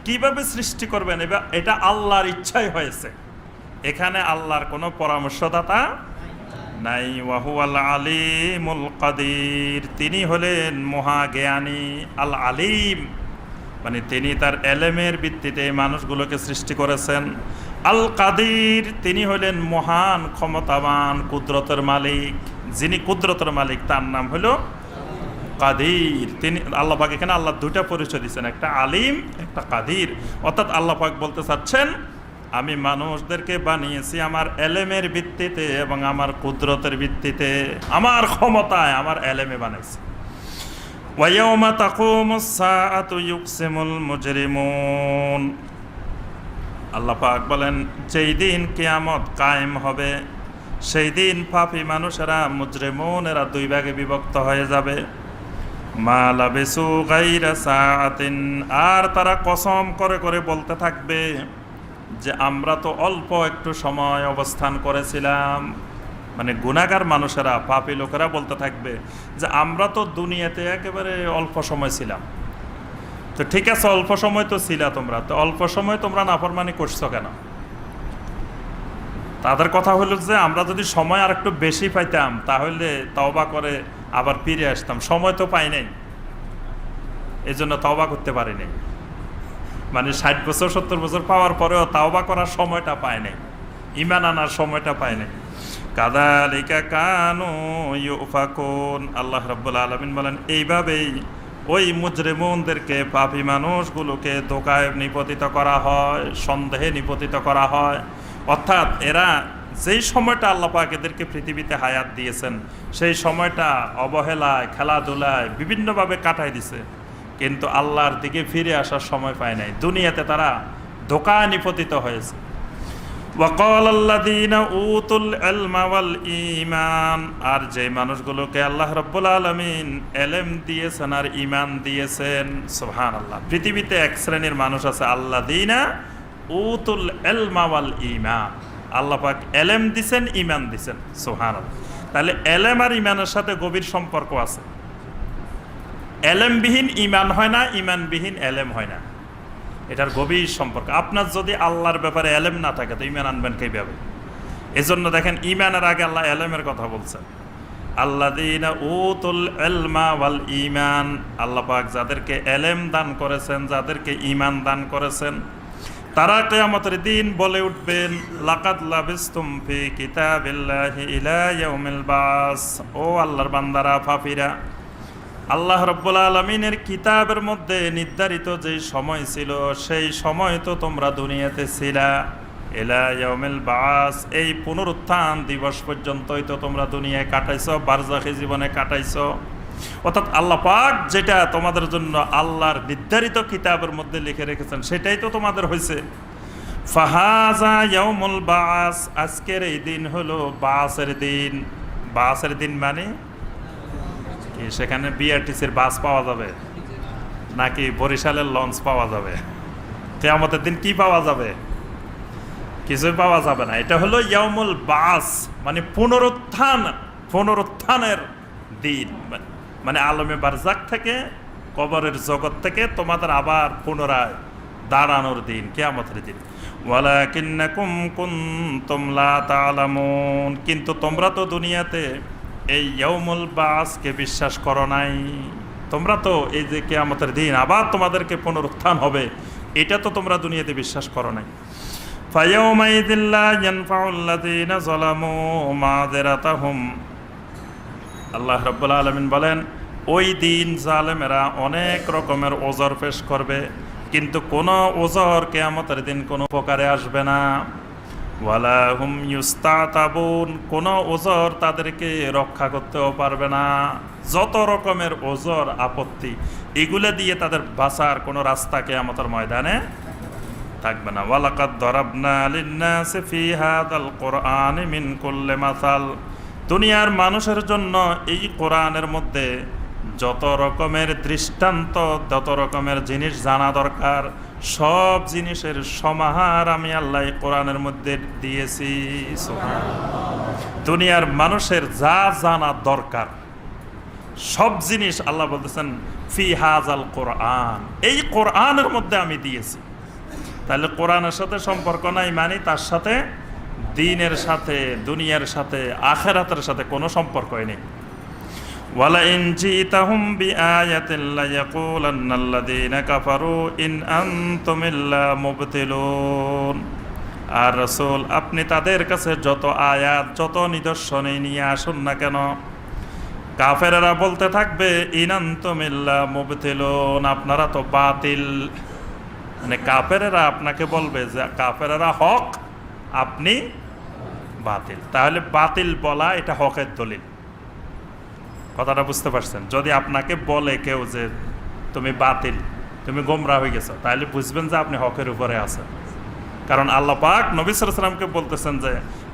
কিভাবে সৃষ্টি করবেন এটা আল্লাহর ইচ্ছাই হয়েছে। এখানে আল্লাহর কোনো পরামর্শদাতা নাই। ওয়াহুয়াল আলিমুল কাদির, তিনি হলেন মহাজ্ঞানী। আল আলিম মানে তিনি তার এলেমের ভিত্তিতে মানুষগুলোকে সৃষ্টি করেছেন। আল কাদির, তিনি হলেন মহান ক্ষমতাবান, কুদরতের মালিক। যিনি কুদরতের মালিক তার নাম হলো কাদির। তিনি আল্লাহ পাক এখানে আল্লাহ 2টা পরিচয় দিচ্ছেন, একটা আলিম, একটা কাদির। অর্থাৎ আল্লাহ পাক বলতে চাচ্ছেন আমি মানুষদেরকে বানিয়েছি আমার এলেমের ভিত্তিতে এবং আমার কুদরতের ভিত্তিতে, আমার ক্ষমতায়, আমার এলেমে বানাইছি। ওয়ায়াউমা তাকুমুস সাআতু ইউকসিমুল মুজরিমুন, আল্লাহ পাক বলেন যেই দিন কিয়ামত কায়েম হবে সেই দিন পাপী মানুষেরা, মুজরিমুন, এরা 2 ভাগে বিভক্ত হয়ে যাবে। মা লাবিসু গায়রা সাআতিন, আর তারা কসম করে করে বলতে থাকবে যে আমরা তো অল্প একটু সময় অবস্থান করেছিলাম। মানে গুনাহগার মানুষেরা, পাপী লোকেরা বলতে থাকবে যে আমরা তো দুনিয়াতে একেবারে অল্প সময় ছিলাম। তো ঠিক আছে, অল্প সময় তো ছিলা তোমরা, তো অল্প সময় তোমরা নাফরমানি করছো কেন? তাদের কথা হলো যে আমরা যদি সময় আর একটু বেশি পাইতাম তাহলে তওবা করে আবার ফিরে আসতাম। সময় তো পাই নাই, এই জন্য তওবা করতে পারি নাই। মানে 60 বছর 70 বছর পাওয়ার পরেও তাওবা করার সময়টা পায় নাই, ঈমান আনার সময়টা পায় নাই। কাযালিকা কানু ইউফাকুন, আল্লাহ রাব্বুল আলামিন বলেন এইভাবেই ওই মুজরিমুনদেরকে, পাপী মানুষগুলোকে ধোঁকায় নিপতিত করা হয়, সন্দেহে নিপতিত করা হয়। অর্থাৎ এরা যেই সময়টা আল্লাহ পাক এদেরকে পৃথিবীতে হায়াত দিয়েছেন সেই সময়টা অবহেলায়, খেলাধুলায় বিভিন্নভাবে কাটাই দিছে, কিন্তু আল্লাহর দিকে ফিরে আসার সময় পায় নাই। দুনিয়াতে তারা ধোঁকায় নিপতিত হয়েছে। ওয়াকালাল্লাযীনা উতুল ইলমা ওয়াল ঈমান, আর যে মানুষগুলোকে আল্লাহ রাব্বুল আলামিন ইলম দিয়েছেন আর ঈমান দিয়েছেন, সুবহানাল্লাহ। পৃথিবীতে এক শ্রেণীর মানুষ আছে আল্লাযীনা উতুল ইলমা ওয়াল ঈমান, আল্লাহ পাক ইলম দিয়েছেন, ঈমান দিয়েছেন, সুবহানাল্লাহ। তাহলে ইলম আর ঈমানের সাথে গভীর সম্পর্ক আছে। এলেমবিহীন ঈমান হয় না, ঈমানবিহীন এলেম হয় না, এটার গভীর সম্পর্ক। আপনার যদি আল্লাহর ব্যাপারে এলেম না থাকে তো ঈমান আনবেন কিভাবে? এজন্য দেখেন ঈমানের আগে আল্লাহ এলেমের কথা বলছেন। আল্লাযীনা উতুল ইলমা ওয়াল ঈমান, আল্লাহ পাক যাদেরকে এলেম দান করেছেন, যাদেরকে ঈমান দান করেছেন, তারা কিয়ামতের দিন বলে উঠবেন লাকাদ লাবিসতুম ফি কিতাবিল্লাহি ইলা ইয়াউমিল বাস। ও আল্লাহর বান্দারা, পাপীরা, আল্লাহ রাব্বুল আলামিনের কিতাবের মধ্যে নির্ধারিত যেই সময় ছিল সেই সময় তো তোমরা দুনিয়াতে ছিলা। ইলা ইয়াউমিল বাস, এই পুনরুত্থান দিবস পর্যন্তই তো তোমরা দুনিয়ায় কাটাইছো, বারজাখী জীবনে কাটাইছো। অর্থাৎ আল্লাহ পাক যেটা তোমাদের জন্য আল্লাহর নির্ধারিত কিতাবের মধ্যে লিখে রেখেছেন সেটাই তো তোমাদের হয়েছে। ফাহাজা ইয়াউমুল বাস, আজকের এই দিন হলো বাসের দিন। বাসের দিন মানে সেখানে বিআরটিসির বাস পাওয়া যাবে নাকি বরিশালের লঞ্চ পাওয়া যাবে? কিয়ামতের দিন কি পাওয়া যাবে? কিছুই পাওয়া যাবে না। এটা হলো ইয়াউমুল বাস, মানে পুনরুত্থানের দিন, মানে আলমে বারজাক থেকে, কবরের জগৎ থেকে তোমাদের আবার পুনরায় দাঁড়ানোর দিন, কিয়ামতের দিন। ওয়ালাকিন্নাকুম কুনতুম লা তা'লামুন, কিন্তু তোমরা তো দুনিয়াতে এই ইয়াউমুল বাসকে বিশ্বাস করো নাই। তোমরা তো এই যে কিয়ামতের দিন আবার তোমাদেরকে পুনরুত্থান হবে, এটা তো তোমরা দুনিয়াতে বিশ্বাস করো নাই। ফায়াউমাইযিল লা ইয়ানফাউল্লাযীনা যালামু মাযিরাতাহুম, আল্লাহ রাব্বুল আলামিন বলেন ওই দিন জালেমেরা অনেক রকমের ওজর পেশ করবে, কিন্তু কোনো ওজর কিয়ামতের দিন কোনো উপকারে আসবে না। ওয়ালা হুম ইউস্তাতাবুন, কোনো ওজর তাদেরকে রক্ষা করতেও পারবে না। যত রকমের ওজর আপত্তি এগুলো দিয়ে তাদের বাঁচার কোনো রাস্তা কিয়ামতের ময়দানে থাকবে না। ওয়ালাকাদ দরাবনা লিন্নাসি ফি হাযাল কুরআনি মিন কুল্লি মাসাল, দুনিয়ার মানুষের জন্য এই কোরআনের মধ্যে যত রকমের দৃষ্টান্ত, যত রকমের জিনিস জানা দরকার, সব জিনিসের সমাহার আমি আল্লাহ কোরআনের মধ্যে দিয়েছি। দুনিয়ার মানুষের যা জানা দরকার সব জিনিস আল্লাহ বলতেছেন ফি হাযাল কোরআন, এই কোরআনের মধ্যে আমি দিয়েছি। তাহলে কোরআনের সাথে সম্পর্ক নাই মানে তার সাথে দ্বীনের সাথে, দুনিয়ার সাথে, আখিরাতের সাথে কোনো সম্পর্কই নেই। ওয়ালা ইন জিতাহুম বিআয়াতিন লা ইয়াকুলান্নাল্লাযীনা কাফারু ইন আনতুম ইল্লা মুবতিলুন, আর রাসূল আপনি তাদের কাছে যত আয়াত, যত নিদর্শন নিয়ে আসুন না কেন, কাফেরেরা বলতে থাকবে ইন আনতুম ইল্লা মুবতিলুন, আপনারা তো বাতিল। মানে কাফেরেরা আপনাকে বলবে যে কাফেরেরা হক, আপনি বাতিল। তাহলে বাতিল বলা এটা হকের দলিল। কথাটা বুঝতে পারছেন? যদি আপনাকে বলে কেউ যে তুমি বাতিল, তুমি গোমরা হয়ে গেছো, তাহলে বুঝবেন যে আপনি হকের উপরে আছেন। কারণ আল্লাহ পাক নবী সাল্লাল্লাহু আলাইহি ওয়াসাল্লামকে বলতেছেন যে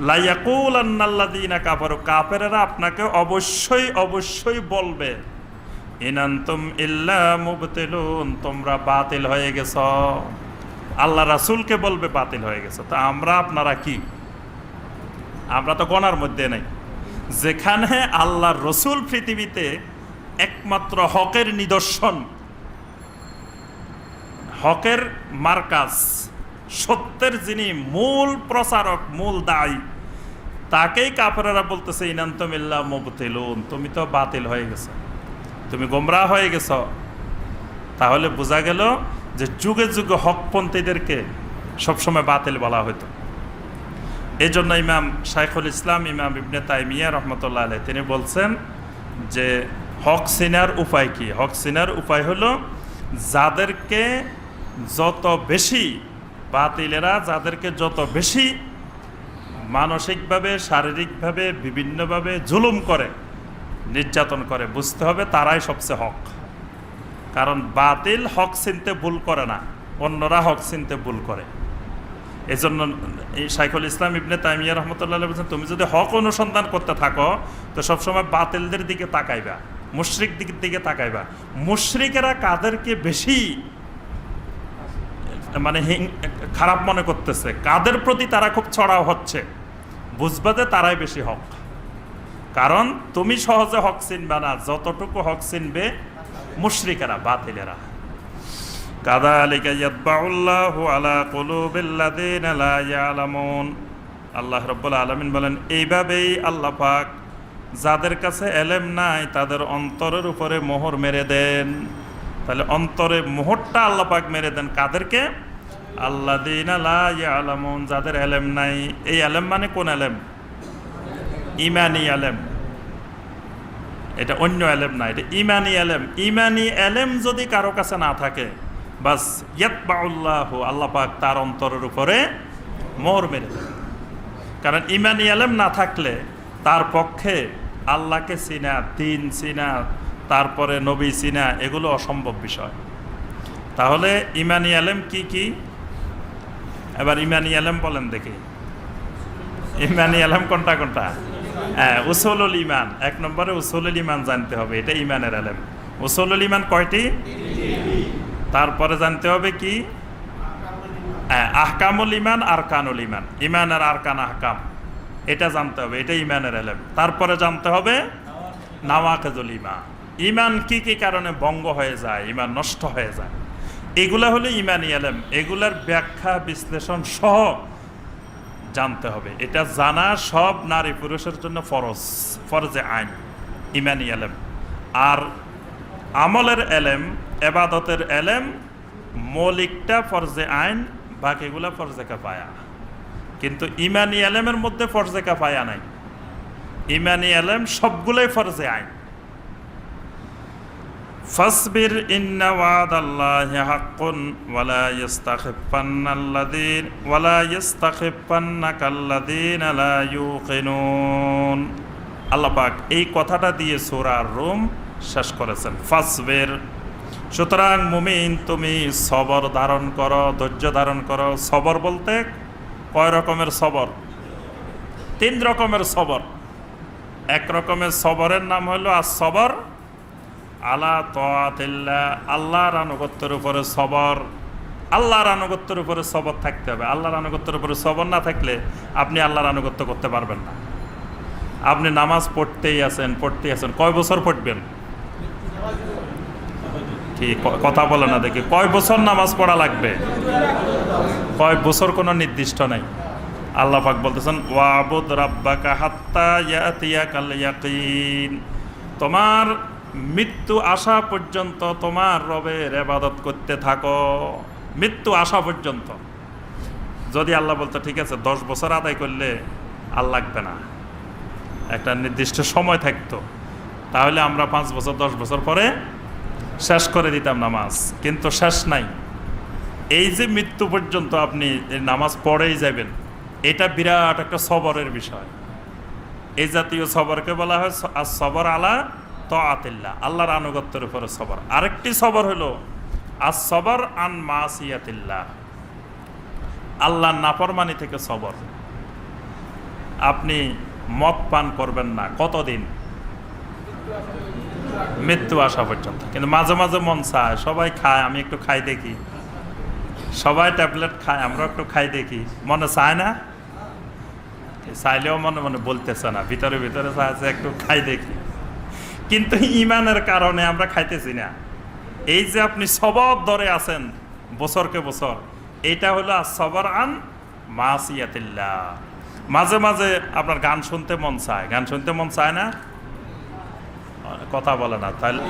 লা ইয়াকুলান্নাল্লাযীনা কাফারু, কাফেরেরা আপনাকে অবশ্যই অবশ্যই বলবে ইন আনতুম ইল্লা মুবতিলুন, তোমরা বাতিল হয়ে গেছো। আল্লাহ রাসূলকে বলবে বাতিল হয়ে গেছো। তা আমরা আপনারা কি? আমরা তো গণার মধ্যে নেই। যেখানে আল্লাহর রসুল পৃথিবীতে একমাত্র হকের নিদর্শন, হকের মার্কাজ, সত্যের যিনি মূল প্রচারক, মূল দায়ী, তাকেই কাফেরেরা বলতেছে ইন আনতুম ইল্লা মুবতিলুন, তুমি তো বাতিল হয়ে গেছো, তুমি গোমরাহ হয়ে গেছো। তাহলে বোঝা গেল যে যুগে যুগে হকপন্থীদেরকে সবসময় বাতিল বলা হতো। এই জন্য ইমাম শাইখুল ইসলাম ইমাম ইবনে তাইমিয়া রহমতুল্লাহ আলাইহি তিনি বলছেন যে হক চিনার উপায় কি? হক চিনার উপায় হলো যাদেরকে যত বেশি, বাতিলেরা যাদেরকে যত বেশি মানসিকভাবে, শারীরিকভাবে, বিভিন্নভাবে জুলুম করে, নির্যাতন করে, বুঝতে হবে তারাই সবচেয়ে হক। কারণ বাতিল হক চিনতে ভুল করে না, অন্যরা হক চিনতে ভুল করে। এই জন্য এই শাইখুল ইসলাম ইবনে তাইমিয়া রহমতুল্লাহ আলাইহি বলছেন তুমি যদি হক অনুসন্ধান করতে থাকো তো সবসময় বাতিলদের দিকে তাকাইবা, মুশরিক দিকে তাকাইবা। মুশরিকেরা কাদেরকে বেশি মানে খারাপ মনে করতেছে, কাদের প্রতি তারা খুব চড়াও হচ্ছে, বুঝবা যে তারাই বেশি হক। কারণ তুমি সহজে হক চিনবে না, যতটুকু হক চিনবে মুশরিকেরা, বাতিলেরা। কাযালিকা ইয়াতবাউল্লাহু আলা কুলুবিল্লাযীনা লা ইয়ালামুন, আল্লাহ রাব্বুল আলামিন বলেন এইভাবেই আল্লাহ পাক যাদের কাছে এলেম নাই তাদের অন্তরের উপরে মোহর মেরে দেন। তাহলে অন্তরে মোহরটা আল্লাহ পাক মেরে দেন কাদেরকে? আল্লাযীনা লা ইয়ালামুন, যাদের এলেম নাই। এই এলেম মানে কোন এলেম? ঈমানি এলেম, এটা অন্য এলেম না, এটা ঈমানি এলেম। ঈমানি এলেম যদি কারো কাছে না থাকে বাস ইয়াতবাউল্লাহু, আল্লাহ পাক তার অন্তরের উপরে মোহর মেরে দেন। কারণ ঈমানি এলেম না থাকলে তার পক্ষে আল্লাহকে চিনা, দ্বীন চিনা, তারপরে নবী চিনা, এগুলো অসম্ভব বিষয়। তাহলে ঈমানি এলেম কি কি? এবার ঈমানি এলেম বলেন দেখি। ঈমানি এলেম কোনটা কোনটা? হ্যাঁ, উসুলুল ঈমান। এক নম্বরে উসুলুল ঈমান জানতে হবে, এটা ঈমানের এলেম। উসুলুল ঈমান কয়টি? তারপরে জানতে হবে কি? আহকামুল ঈমান, আরকানুল ঈমান। ঈমানের আরকান, আহকাম, এটা জানতে হবে, এটা ঈমানের এলেম। তারপরে জানতে হবে নাওয়াকিদুল ঈমান, ঈমান কি কি কারণে ভঙ্গ হয়ে যায়, ঈমান নষ্ট হয়ে যায়, এগুলা হলো ঈমানী ইলম। এগুলার ব্যাখ্যা বিশ্লেষণ সহ জানতে হবে। এটা জানা সব নারী পুরুষের জন্য ফরজে আইন, ঈমানী ইলম। আর আমলের এলেম, এবাদতের এলেম, মৌলিকটা ফরজে আইন, বাকিগুলা ফরজে কিফায়া। কিন্তু ঈমানী ইলমের মধ্যে ফরজে কিফায়া নাই, ঈমানী ইলম সবগুলোই ফরজে আইন। ফাসবির ইন্না ওয়াদাল্লাহি হাক্কুন ওয়ালা ইয়াস্তাখিফান্নাকাল্লাযীনা লা ইউকিনুন। আল্লাহ পাক এই কথাটা দিয়ে সূরা রুম শেষ করেছেন, ফাসবির। সুতরাং মুমিন তুমি সবর ধারণ করো, ধৈর্য ধারণ করো। সবর বলতে কয় রকমের সবর? 3 রকমের সবর। এক রকমের সবরের নাম হলো as-সবর আলা তাআতিল্লাহ, আল্লাহর আনুগত্যের উপরে সবর। আল্লাহর আনুগত্যের উপরে সবর থাকতে হবে। আল্লাহর আনুগত্যের উপরে সবর না থাকলে আপনি আল্লাহর আনুগত্য করতে পারবেন না। আপনি নামাজ পড়তেই আছেন, কয় বছর পড়বেন? কি কথা বলে না দেখি, কয় বছর নামাজ পড়া লাগবে? কয় বছর কোনো নির্দিষ্ট নাই। আল্লাহ পাক বলতেছেন ওয়াবুদ রাব্বাকা হাত্তা ইয়াতিয়াকাল ইয়াকিন, তোমার মৃত্যু আসা পর্যন্ত তোমার রবের ইবাদত করতে থাকো, মৃত্যু আসা পর্যন্ত। যদি আল্লাহ বলতো ঠিক আছে 10 বছর আদায় করলে আর লাগবে না, একটা নির্দিষ্ট সময় থাকতো, তাহলে আমরা 5 বছর 10 বছর পরে শেষ করে দিতাম নামাজ। কিন্তু শেষ নাই। এই যে মৃত্যু পর্যন্ত আপনি নামাজ পড়েই যাবেন, এটা বিরাট একটা সবরের বিষয়। এই জাতীয় সবরকে বলা হয় as-সবর আলা তাআতিল্লাহ, আল্লাহর আনুগত্যের উপরে সবর। আরেকটি সবর হলো as-সবর আন মাসিয়াতিল্লাহ, আল্লাহর নাফরমানি থেকে সবর। আপনি মদ পান করবেন না কতদিন? মৃত্যু আসা পর্যন্ত। কিন্তু মাঝে মাঝে মন চায়, সবাই খায়, আমি একটু খাই দেখি। সবাই ট্যাবলেট খায়, আমরা একটু খাই দেখি। মনে চায় না? চাইলেও মনে মনে বলতেছে না, ভিতরে ভিতরে চাইছে একটু খাই দেখি। কিন্তু ঈমানের কারণে আমরা খাইতেছি না। এই যে আপনি সবর ধরে আছেন বছরকে বছর, এইটা হলো as-সবর আন মাসিয়াতিল্লাহ। মাঝে মাঝে আপনার গান শুনতে মন চায়, গান শুনতে মন চায় না? কথা বলে না। তাহলে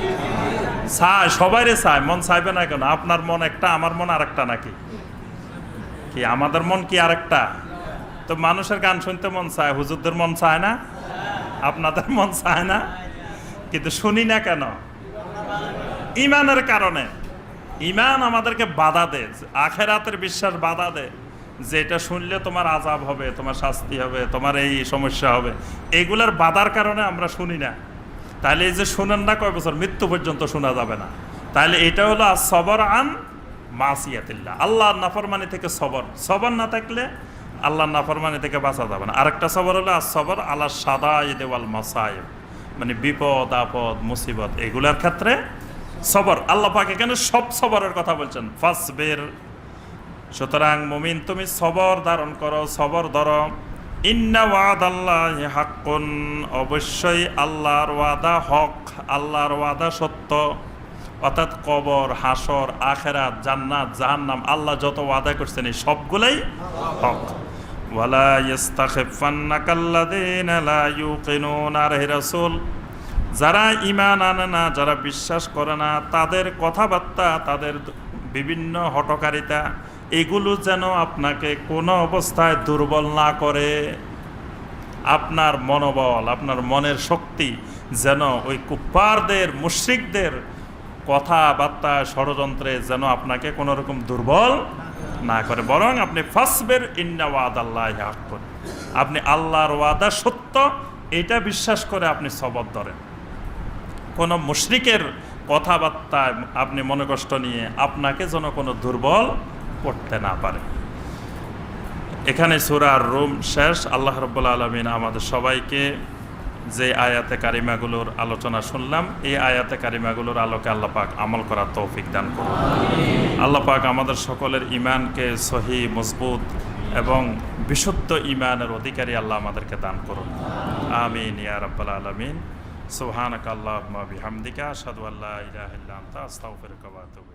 চায়, সবাইরে চায়, মন চাইবে না কেন? আপনার মন একটা, আমার মন আরেকটা নাকি? কি আমাদের মন কি আরেকটা? তো মানুষের গান শুনতে মন চায়, হুজুরদের মন চায় না? আপনাদের মন চায় না? কিন্তু শুনি না কেন? ঈমানের কারণে। ঈমান আমাদেরকে বাধা দেয়, আখিরাতের বিশ্বাস বাধা দেয়, যে এটা শুনলে তোমার আযাব হবে, তোমার শাস্তি হবে, তোমার এই সমস্যা হবে। এইগুলার বাধার কারণে আমরা শুনি না। তাহলে এই যে শুনেন না কয় বছর, মৃত্যু পর্যন্ত শোনা যাবে না। তাহলে এটা হলো as-সবর আন মাসিয়াতিল্লাহ, আল্লাহর নাফরমানি থেকে সবর। সবর না থাকলে আল্লাহর নাফরমানি থেকে বাঁচা যাবে না। আরেকটা সবর হলো as-সবর আলা শাদাইদ ওয়াল মাসাইব, মানে বিপদ আপদ মুসিবত এগুলার ক্ষেত্রে সবর। আল্লাহ পাক এখানে সব সবরের কথা বলছেন, ফাসবির। সুতরাং মুমিন তুমি সবর ধারণ করো, সবর ধরো। ইন্না ওয়াদাল্লাহি হাক্কুন, অবশ্যই আল্লাহর ওয়াদা হক, আল্লাহর ওয়াদা সত্য। অর্থাৎ কবর, হাসর, আখিরাত, জান্নাত, জাহান্নাম, আল্লাহ যত ওয়াদা করছেন এই সবগুলাই হক। ওয়ালা ইয়াস্তাখিফান্নাকাল্লাযীনা লা ইউকিনুন, আর হে রাসূল যারা ঈমান আনে না, যারা বিশ্বাস করে না, তাদের কথাবার্তা, তাদের বিভিন্ন হঠকারিতা, এগুলো যেন আপনাকে কোনো অবস্থায় দুর্বল না করে। আপনার মনোবল, আপনার মনের শক্তি যেন ওই কুফফারদের, মুশরিকদের কথাবার্তা, ষড়যন্ত্রে যেন আপনাকে কোনো রকম দুর্বল না করে, বরং আপনি ফাসবির ইন্না ওয়াদাল্লাহি হাক্কুন, আপনি আল্লাহর ওয়াদা সত্য এটা বিশ্বাস করে আপনি সবর ধরেন। কোনো মুশরিকের কথাবার্তায় আপনি মনে কষ্ট নিয়ে আপনাকে যেন কোনো দুর্বল করতে না পারে। এখানে সূরা রুম শেষ। আল্লাহ রাব্বুল আলামিন আমাদের সবাইকে যে আয়াতে কারিমাগুলোর আলোচনা শুনলাম, এই আয়াতে কারিমাগুলোর আলোকে আল্লাহ পাক আমল করার তৌফিক দান করুন। আল্লাহ পাক আমাদের সকলের ঈমানকে সহি, মজবুত এবং বিশুদ্ধ ঈমানের অধিকারী আল্লাহ আমাদেরকে দান করুন। আমিন ইয়া রাব্বাল আলামিন। সুবহানাকা আল্লাহুম্মা বিহামদিকা আশহাদু আল্লা ইলাহা ইল্লা আনতা আস্তাগফিরুকা ওয়া আতুবু